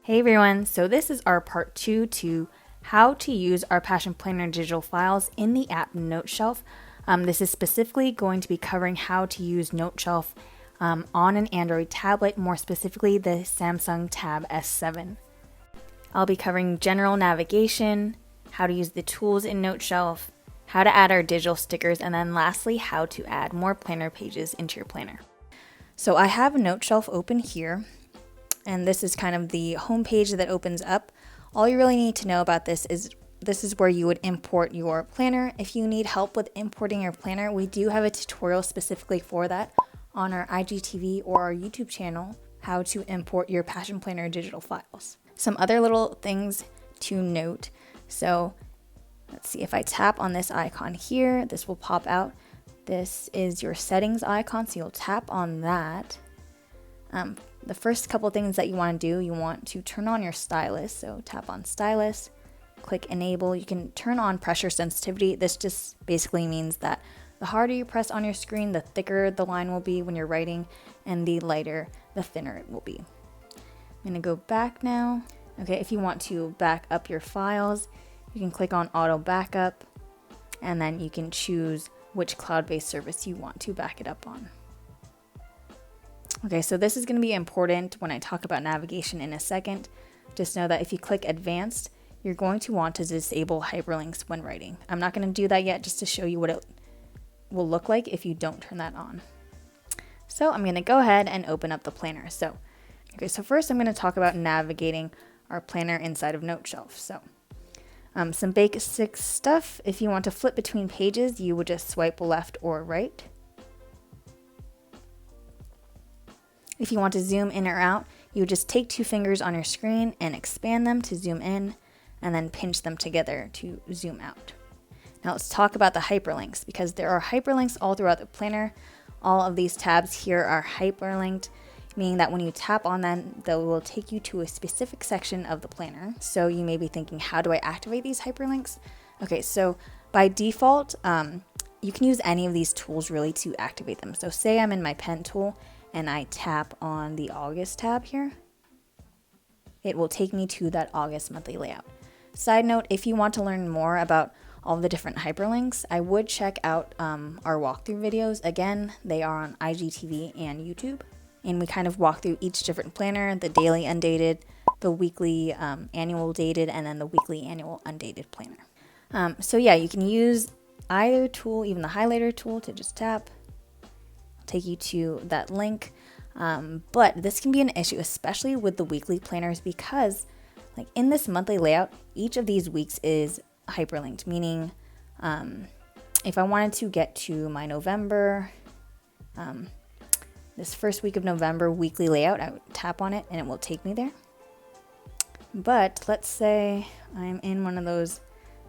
Hey everyone, so this is our part 2 to how to use our Passion Planner digital files in the app Noteshelf. This is specifically going to be covering how to use Noteshelf on an Android tablet, more specifically the Samsung Tab S7. I'll be covering general navigation, how to use the tools in Noteshelf, how to add our digital stickers, and then lastly, how to add more planner pages into your planner. So I have Noteshelf open here. And this is kind of the home page that opens up. All you really need to know about this is where you would import your planner. If you need help with importing your planner, we do have a tutorial specifically for that on our IGTV or our YouTube channel, how to import your Passion Planner digital files. Some other little things to note. So let's see, if I tap on this icon here, this will pop out. This is your settings icon, so you'll tap on that. The first couple things that you want to do, you want to turn on your stylus. So tap on stylus, click enable. You can turn on pressure sensitivity. This just basically means that the harder you press on your screen, the thicker the line will be when you're writing, and the lighter, the thinner it will be. I'm going to go back now. Okay, if you want to back up your files, you can click on auto backup, and then you can choose which cloud-based service you want to back it up on. Okay, so this is going to be important when I talk about navigation in a second. Just know that if you click advanced, you're going to want to disable hyperlinks when writing. I'm not going to do that yet, just to show you what it will look like if you don't turn that on. So I'm going to go ahead and open up the planner. So first I'm going to talk about navigating our planner inside of Noteshelf. So some basic stuff. If you want to flip between pages, you would just swipe left or right. If you want to zoom in or out, you would just take two fingers on your screen and expand them to zoom in, and then pinch them together to zoom out. Now let's talk about the hyperlinks, because there are hyperlinks all throughout the planner. All of these tabs here are hyperlinked, meaning that when you tap on them, they will take you to a specific section of the planner. So you may be thinking, how do I activate these hyperlinks? Okay, so by default, you can use any of these tools really to activate them. So say I'm in my pen tool, and I tap on the August tab here, it will take me to that August monthly layout. Side note, if you want to learn more about all the different hyperlinks, I would check out our walkthrough videos. Again, they are on IGTV and YouTube, and we kind of walk through each different planner, the daily undated, the weekly annual dated, and then the weekly annual undated planner. So yeah, you can use either tool, even the highlighter tool, to just tap, take you to that link, but this can be an issue, especially with the weekly planners, because like in this monthly layout, each of these weeks is hyperlinked, meaning if I wanted to get to my November, this first week of November weekly layout, I would tap on it and it will take me there. But let's say I'm in one of those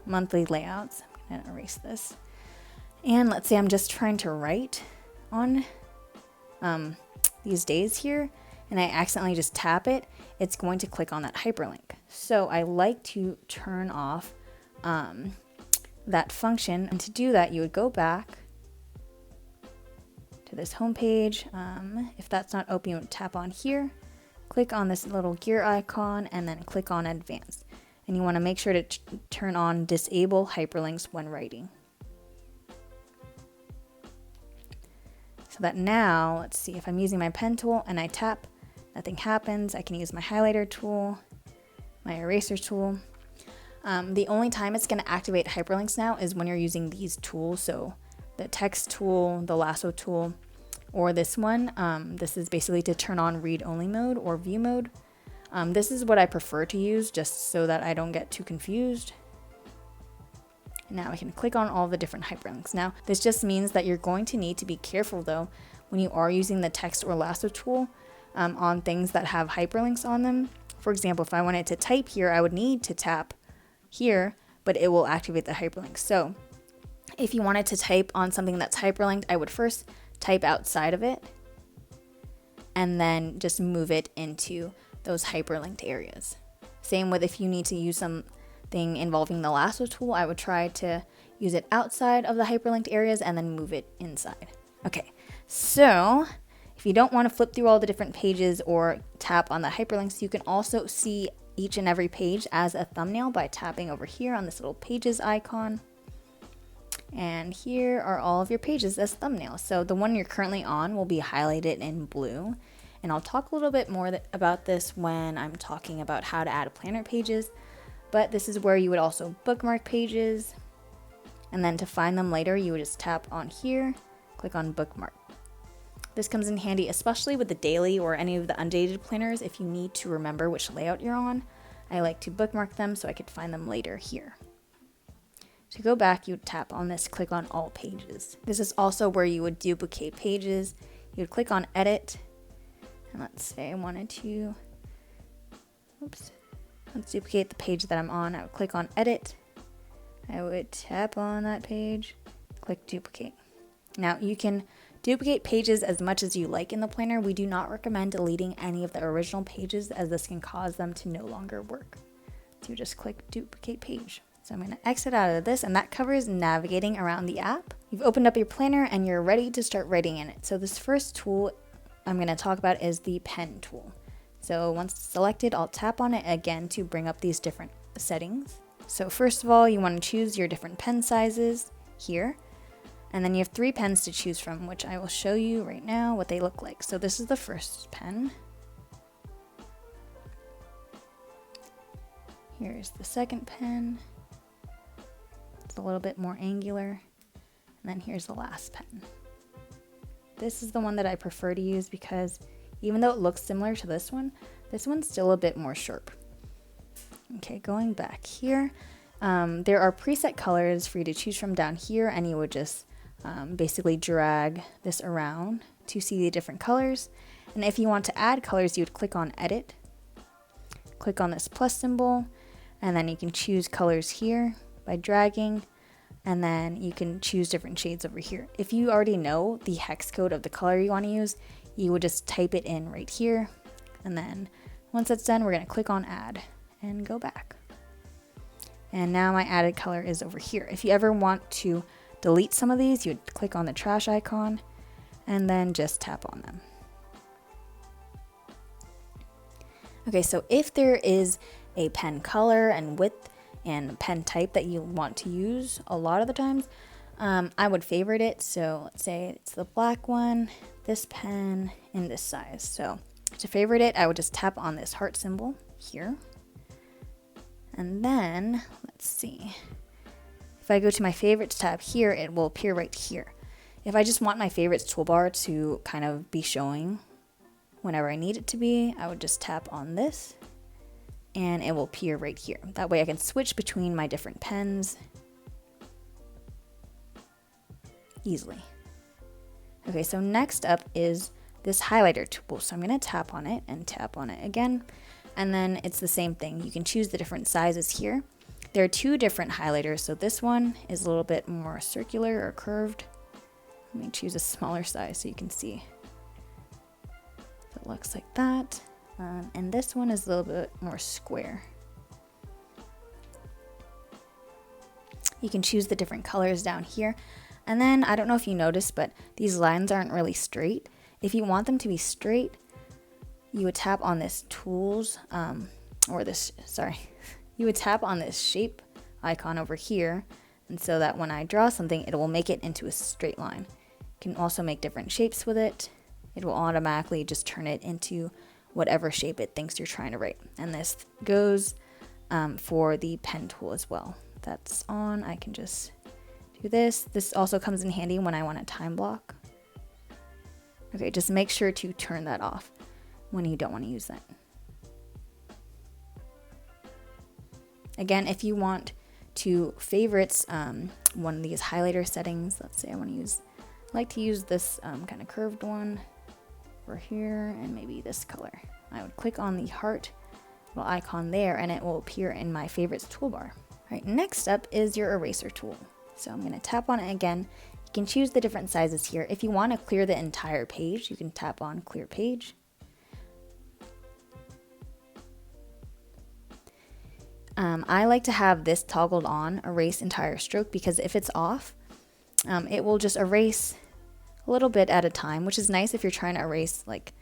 monthly layouts. I'm going to erase this, and let's say I'm just trying to write on these days here, and I accidentally just tap it, it's going to click on that hyperlink. So I like to turn off that function, and to do that you would go back to this home page. If that's not open, you would tap on here, click on this little gear icon, and then click on advanced, and you want to make sure to turn on disable hyperlinks when writing. So that now, let's see, if I'm using my pen tool and I tap, nothing happens. I can use my highlighter tool, my eraser tool. The only time it's going to activate hyperlinks now is when you're using these tools. So the text tool, the lasso tool, or this one. This is basically to turn on read-only mode or view mode. This is what I prefer to use, just so that I don't get too confused. Now I can click on all the different hyperlinks. Now this just means that you're going to need to be careful though when you are using the text or lasso tool on things that have hyperlinks on them. For example, if I wanted to type here, I would need to tap here, but it will activate the hyperlink. So if you wanted to type on something that's hyperlinked, I would first type outside of it and then just move it into those hyperlinked areas. Same with if you need to use something involving the lasso tool, I would try to use it outside of the hyperlinked areas and then move it inside. Okay, so If you don't want to flip through all the different pages or tap on the hyperlinks, you can also see each and every page as a thumbnail by tapping over here on this little pages icon. And here are all of your pages as thumbnails. So the one you're currently on will be highlighted in blue. And I'll talk a little bit more about this when I'm talking about how to add planner pages. But this is where you would also bookmark pages. And then to find them later, you would just tap on here, click on bookmark. This comes in handy, especially with the daily or any of the undated planners if you need to remember which layout you're on. I like to bookmark them so I could find them later here. To go back, you would tap on this, click on all pages. This is also where you would duplicate pages. You would click on edit, and let's say I wanted to, let's duplicate the page that I'm on. I would click on edit. I would tap on that page, click duplicate. Now you can duplicate pages as much as you like in the planner. We do not recommend deleting any of the original pages as this can cause them to no longer work. So you just click duplicate page. So I'm going to exit out of this, and that covers navigating around the app. You've opened up your planner and you're ready to start writing in it. So this first tool I'm going to talk about is the pen tool. So once it's selected, I'll tap on it again to bring up these different settings. So first of all, you want to choose your different pen sizes here. And then you have 3 pens to choose from, which I will show you right now what they look like. So this is the first pen. Here's the second pen. It's a little bit more angular. And then here's the last pen. This is the one that I prefer to use because even though it looks similar to this one's still a bit more sharp. Okay, going back here, there are preset colors for you to choose from down here, and you would just basically drag this around to see the different colors. And if you want to add colors, you would click on edit, click on this plus symbol, and then you can choose colors here by dragging, and then you can choose different shades over here. If you already know the hex code of the color you want to use, you would just type it in right here, and then once that's done, we're going to click on add and go back. And now my added color is over here. If you ever want to delete some of these, you'd click on the trash icon and then just tap on them. Okay, so if there is a pen color and width and pen type that you want to use a lot of the times, I would favorite it. So let's say it's the black one, this pen, in this size. So to favorite it, I would just tap on this heart symbol here. And then, let's see, if I go to my favorites tab here, it will appear right here. If I just want my favorites toolbar to kind of be showing whenever I need it to be, I would just tap on this and it will appear right here. That way I can switch between my different pens easily. Okay, so next up is this highlighter tool. So I'm going to tap on it and tap on it again. And then it's the same thing. You can choose the different sizes here. There are 2 different highlighters. So this one is a little bit more circular or curved. Let me choose a smaller size so you can see. It looks like that. And this one is a little bit more square. You can choose the different colors down here. And then I don't know if you noticed, but these lines aren't really straight. If you want them to be straight, you would tap on this tools, you would tap on this shape icon over here, and so that when I draw something, it will make it into a straight line. You can also make different shapes with it. It will automatically just turn it into whatever shape it thinks you're trying to write. And this goes for the pen tool as well. If that's on, I can just do this. This also comes in handy when I want a time block. Okay, just make sure to turn that off when you don't want to use that. Again, if you want to favorites one of these highlighter settings, let's say I like to use this kind of curved one over here and maybe this color. I would click on the heart little icon there and it will appear in my favorites toolbar. All right, next up is your eraser tool. So I'm going to tap on it again. You can choose the different sizes here. If you want to clear the entire page, you can tap on clear page. I like to have this toggled on, erase entire stroke, because if it's off, it will just erase a little bit at a time, which is nice if you're trying to erase like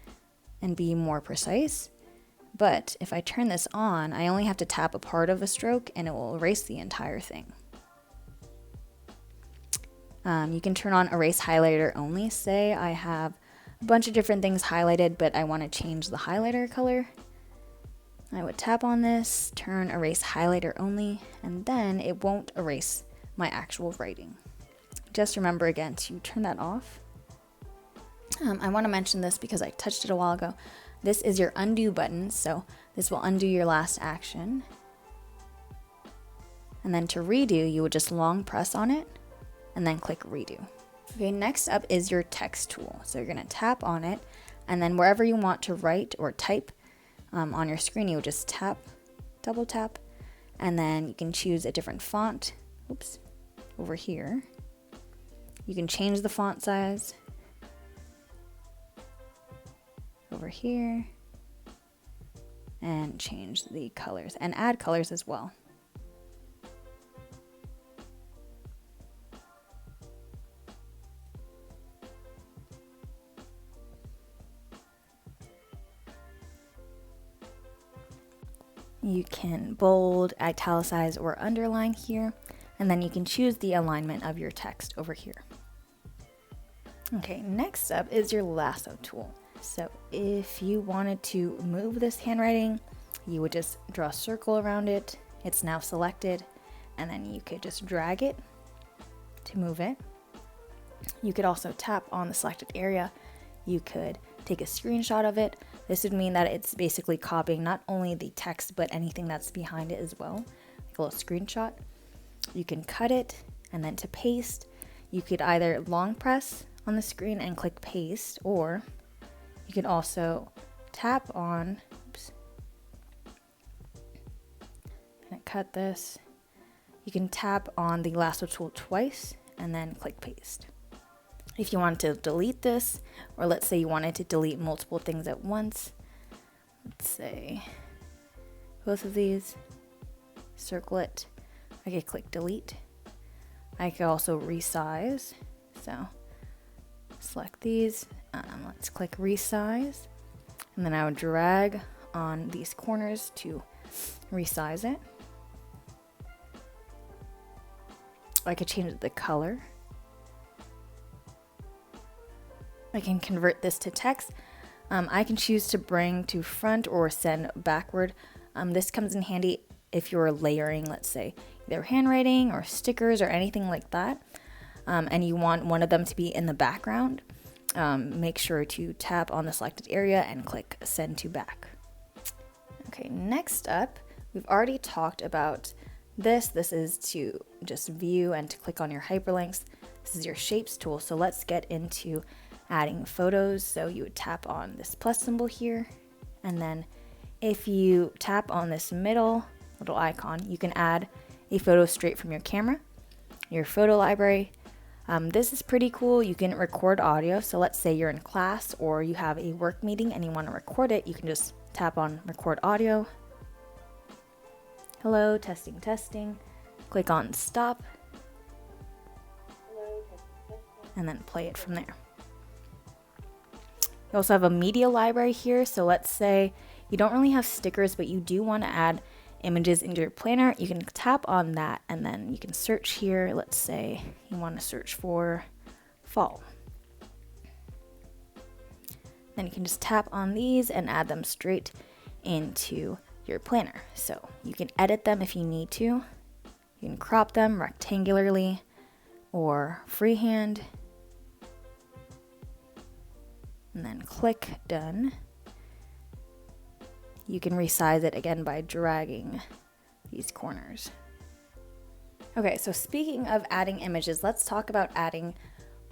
and be more precise. But if I turn this on, I only have to tap a part of a stroke and it will erase the entire thing. You can turn on erase highlighter only. Say I have a bunch of different things highlighted, but I want to change the highlighter color. I would tap on this, turn erase highlighter only, and then it won't erase my actual writing. Just remember again to turn that off. I want to mention this because I touched it a while ago. This is your undo button, so this will undo your last action. And then to redo, you would just long press on it and then click redo. Okay, next up is your text tool. So you're going to tap on it, and then wherever you want to write or type on your screen, you would just tap, double tap, and then you can choose a different font. Oops, over here. You can change the font size. Over here. And change the colors and add colors as well. You can bold, italicize, or underline here, and then you can choose the alignment of your text over here. Okay, next up is your lasso tool. So if you wanted to move this handwriting, you would just draw a circle around it. It's now selected, and then you could just drag it to move it. You could also tap on the selected area. You could take a screenshot of it. This would mean that it's basically copying not only the text, but anything that's behind it as well, like a little screenshot. You can cut it, and then to paste, you could either long press on the screen and click paste, or you can also tap on, oops, I'm gonna cut this. You can tap on the lasso tool twice and then click paste. If you want to delete this, or let's say you wanted to delete multiple things at once, let's say both of these, circle it, I could click delete. I could also resize, so select these, let's click resize, and then I would drag on these corners to resize it. I could change the color. I can convert this to text. I can choose to bring to front or send backward. This comes in handy if you're layering, let's say, either handwriting or stickers or anything like that, and you want one of them to be in the background. Make sure to tap on the selected area and click send to back. Okay, next up, we've already talked about this. This is to just view and to click on your hyperlinks. This is your shapes tool. So let's get into adding photos. So you would tap on this plus symbol here, and then if you tap on this middle little icon, you can add a photo straight from your camera, your photo library. This is pretty cool. You can record audio. So let's say you're in class or you have a work meeting and you want to record it. You can just tap on record audio. Hello, testing, testing. Click on stop. Hello, testing, testing. And then play it from there. You also have a media library here. So let's say you don't really have stickers, but you do want to add images into your planner. You can tap on that and then you can search here. Let's say you want to search for fall. Then you can just tap on these and add them straight into your planner. So you can edit them if you need to. You can crop them rectangularly or freehand. And then click done. You can resize it again by dragging these corners. Okay, so speaking of adding images, let's talk about adding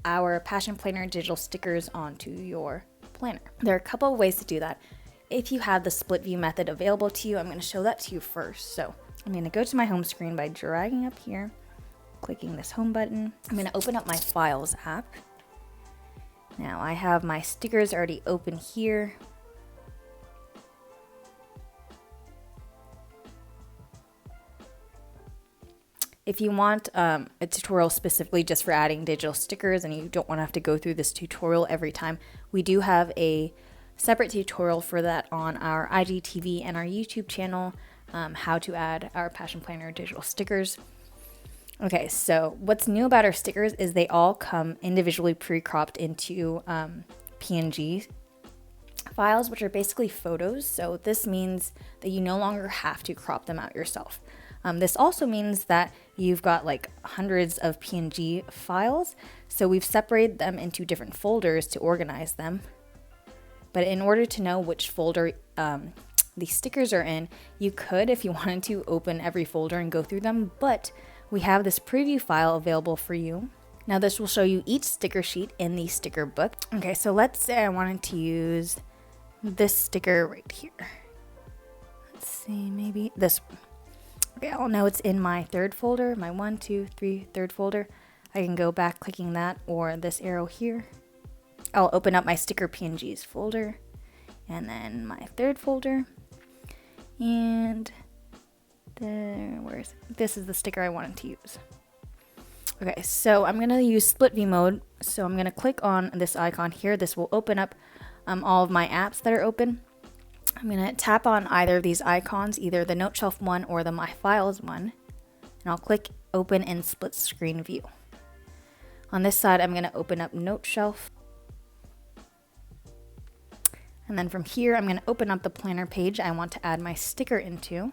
our Passion Planner digital stickers onto your planner. There are a couple of ways to do that. If you have the split view method available to you, I'm going to show that to you first. So I'm going to go to my home screen by dragging up here, clicking this home button. I'm going to open up my Files app. Now I have my stickers already open here. If you want a tutorial specifically just for adding digital stickers and you don't want to have to go through this tutorial every time, we do have a separate tutorial for that on our IGTV and our YouTube channel, how to add our Passion Planner digital stickers. Okay, so what's new about our stickers is they all come individually pre-cropped into PNG files, which are basically photos. So this means that you no longer have to crop them out yourself. This also means that you've got like hundreds of PNG files. So we've separated them into different folders to organize them. But in order to know which folder these stickers are in, you could, if you wanted to, open every folder and go through them. But we have this preview file available for you. Now this will show you each sticker sheet in the sticker book. Okay, so let's say I wanted to use this sticker right here. Let's see, maybe this. Okay, I'll know it's in my third folder, my 1, 2, 3, third folder. I can go back clicking that or this arrow here. I'll open up my sticker PNGs folder and then my third folder. And this is the sticker I wanted to use. Okay, so I'm gonna use split view mode. So I'm gonna click on this icon here. This will open up all of my apps that are open. I'm going to tap on either of these icons, either the Noteshelf one or the My Files one, and I'll click Open in Split Screen View. On this side, I'm going to open up Noteshelf. And then from here, I'm going to open up the planner page I want to add my sticker into.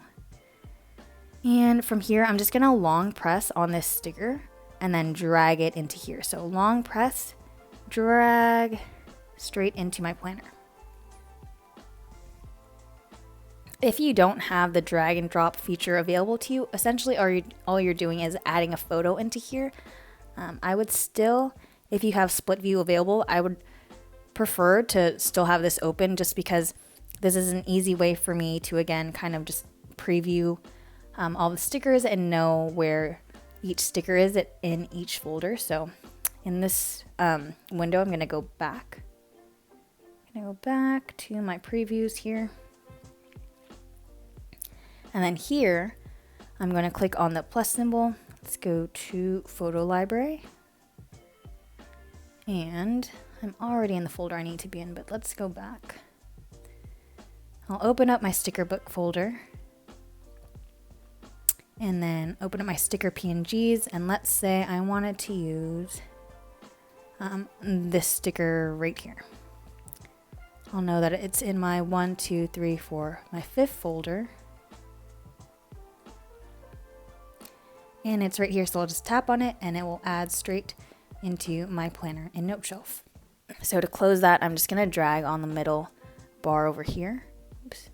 And from here, I'm just going to long press on this sticker and then drag it into here. So long press, drag straight into my planner. If you don't have the drag and drop feature available to you, essentially all you're doing is adding a photo into here. I would still, if you have split view available, I would prefer to still have this open just because this is an easy way for me to, again, kind of just preview all the stickers and know where each sticker is in each folder. So in this window, I'm going to go back. I'm going to go back to my previews here. And then here, I'm going to click on the plus symbol. Let's go to Photo Library. And I'm already in the folder I need to be in, but let's go back. I'll open up my sticker book folder. And then open up my sticker PNGs. And let's say I wanted to use this sticker right here. I'll know that it's in my 1, 2, 3, 4, my 5th folder. And it's right here, so I'll just tap on it and it will add straight into my planner in Noteshelf. So to close that, I'm just going to drag on the middle bar over here. Oops,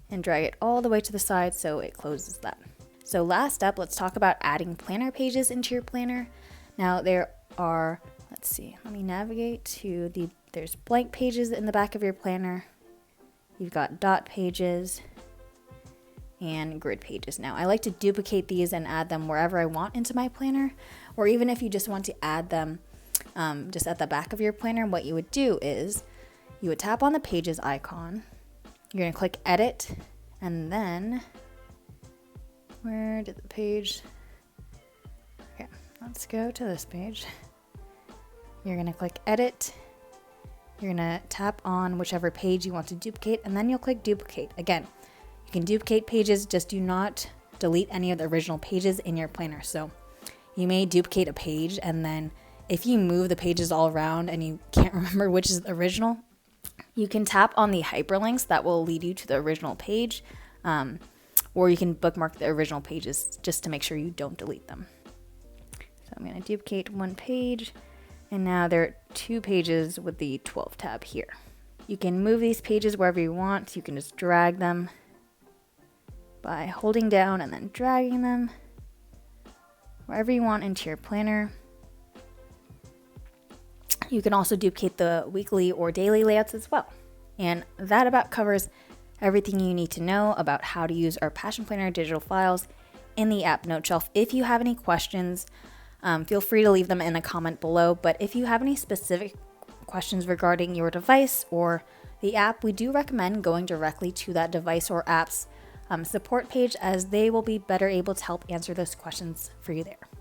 and drag it all the way to the side so it closes that. So last up, let's talk about adding planner pages into your planner. Now there are, let's see, let me navigate to there's blank pages in the back of your planner. You've got dot pages and grid pages. Now I like to duplicate these and add them wherever I want into my planner, or even if you just want to add them just at the back of your planner, what you would do is you would tap on the pages icon, you're going to click edit, and then where did the page, okay, let's go to this page. You're going to click edit, you're going to tap on whichever page you want to duplicate, and then you'll click duplicate. Again, you can duplicate pages, just do not delete any of the original pages in your planner. So you may duplicate a page, and then if you move the pages all around and you can't remember which is the original, you can tap on the hyperlinks that will lead you to the original page, or you can bookmark the original pages just to make sure you don't delete them. So I'm going to duplicate one page, and now there are 2 pages with the 12 tab here. You can move these pages wherever you want. You can just drag them by holding down and then dragging them wherever you want into your planner. You can also duplicate the weekly or daily layouts as well. And that about covers everything you need to know about how to use our Passion Planner digital files in the app Noteshelf. If you have any questions, feel free to leave them in a comment below. But if you have any specific questions regarding your device or the app, we do recommend going directly to that device or app's support page, as they will be better able to help answer those questions for you there.